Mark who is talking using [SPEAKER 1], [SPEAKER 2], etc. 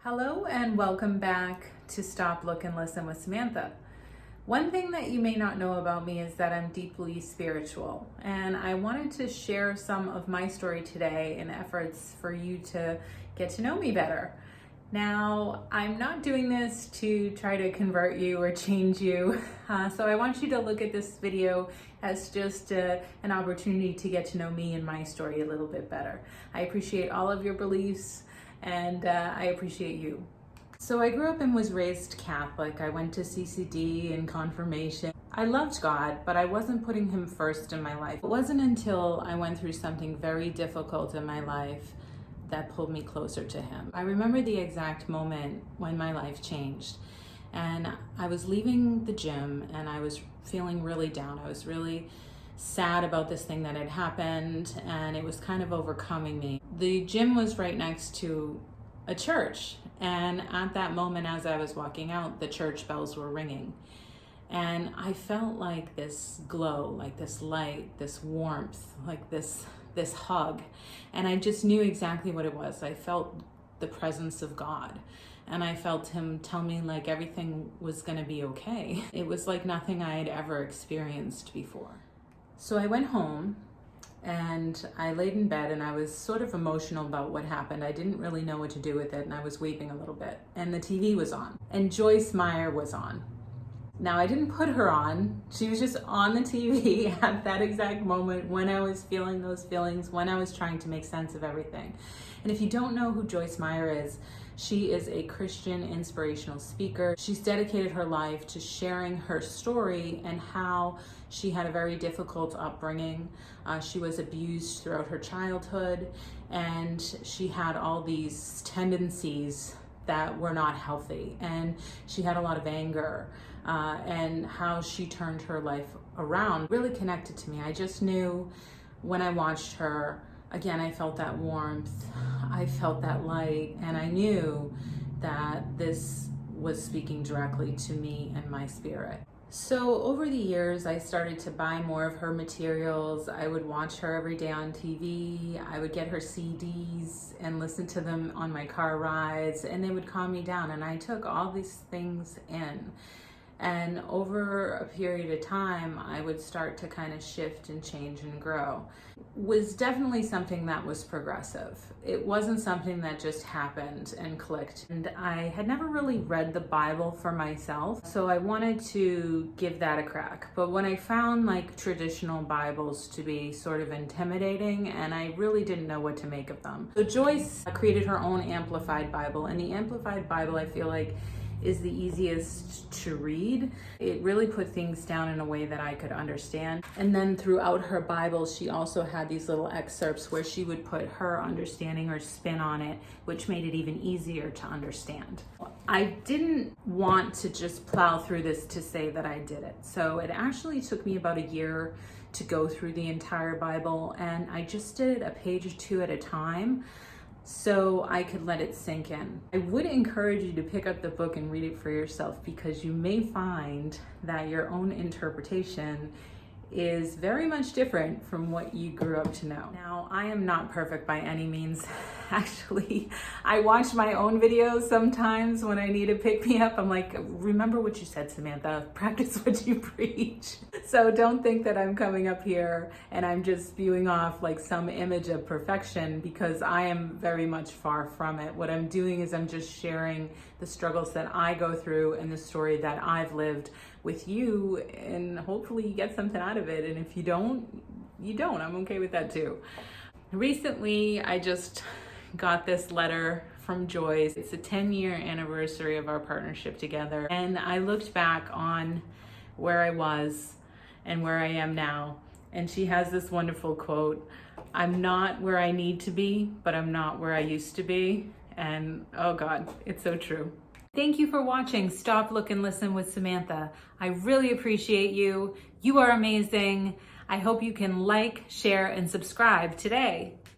[SPEAKER 1] Hello and welcome back to Stop, Look, and Listen with Samantha. One thing that you may not know about me is that I'm deeply spiritual, and I wanted to share some of my story today in efforts for you to get to know me better. Now, I'm not doing this to try to convert you or change you, so I want you to look at this video as just an opportunity to get to know me and my story a little bit better. I appreciate all of your beliefs, and I appreciate you. So I grew up and was raised Catholic. I went to CCD and confirmation. I loved God, but I wasn't putting him first in my life. It wasn't until I went through something very difficult in my life that pulled me closer to him. I remember the exact moment when my life changed. And I was leaving the gym and I was feeling really down. I was really sad about this thing that had happened, and it was kind of overcoming me. The gym was right next to a church, and at that moment as I was walking out, the church bells were ringing, and I felt like this glow, like this light, this warmth, like this hug, and I just knew exactly what it was. I felt the presence of God, and I felt him tell me like everything was gonna be okay. It was like nothing I had ever experienced before. So I went home and I laid in bed and I was sort of emotional about what happened. I didn't really know what to do with it, and I was weeping a little bit. And the TV was on, and Joyce Meyer was on. Now, I didn't put her on. She was just on the TV at that exact moment when I was feeling those feelings, when I was trying to make sense of everything. And if you don't know who Joyce Meyer is, she is a Christian inspirational speaker. She's dedicated her life to sharing her story and how she had a very difficult upbringing. She was abused throughout her childhood, and she had all these tendencies that were not healthy, and she had a lot of anger, and how she turned her life around really connected to me. I just knew when I watched her, again, I felt that warmth, I felt that light, and I knew that this was speaking directly to me and my spirit. So over the years, I started to buy more of her materials. I would watch her every day on TV. I would get her CDs and listen to them on my car rides, and they would calm me down. And I took all these things in. And over a period of time, I would start to kind of shift and change and grow. It was definitely something that was progressive. It wasn't something that just happened and clicked. And I had never really read the Bible for myself, so I wanted to give that a crack. But when I found like traditional Bibles to be sort of intimidating, and I really didn't know what to make of them. So Joyce created her own Amplified Bible, and the Amplified Bible, I feel like, is the easiest to read. It really put things down in a way that I could understand. And then throughout her Bible, she also had these little excerpts where she would put her understanding or spin on it, which made it even easier to understand. I didn't want to just plow through this to say that I did it. So it actually took me about a year to go through the entire Bible, and I just did it a page or two at a time, so I could let it sink in. I would encourage you to pick up the book and read it for yourself, because you may find that your own interpretation is very much different from what you grew up to know. Now, I am not perfect by any means. Actually, I watch my own videos sometimes when I need to pick me up. I'm like, remember what you said, Samantha, practice what you preach. So don't think that I'm coming up here and I'm just spewing off like some image of perfection, because I am very much far from it. What I'm doing is I'm just sharing the struggles that I go through and the story that I've lived with you, and hopefully you get something out of it. And if you don't, you don't. I'm okay with that too. Recently, I just got this letter from Joyce. It's a 10-year anniversary of our partnership together. And I looked back on where I was and where I am now. And she has this wonderful quote: "I'm not where I need to be, but I'm not where I used to be." And oh God, it's so true. Thank you for watching Stop, Look, and Listen with Samantha. I really appreciate you. You are amazing. I hope you can like, share, and subscribe today.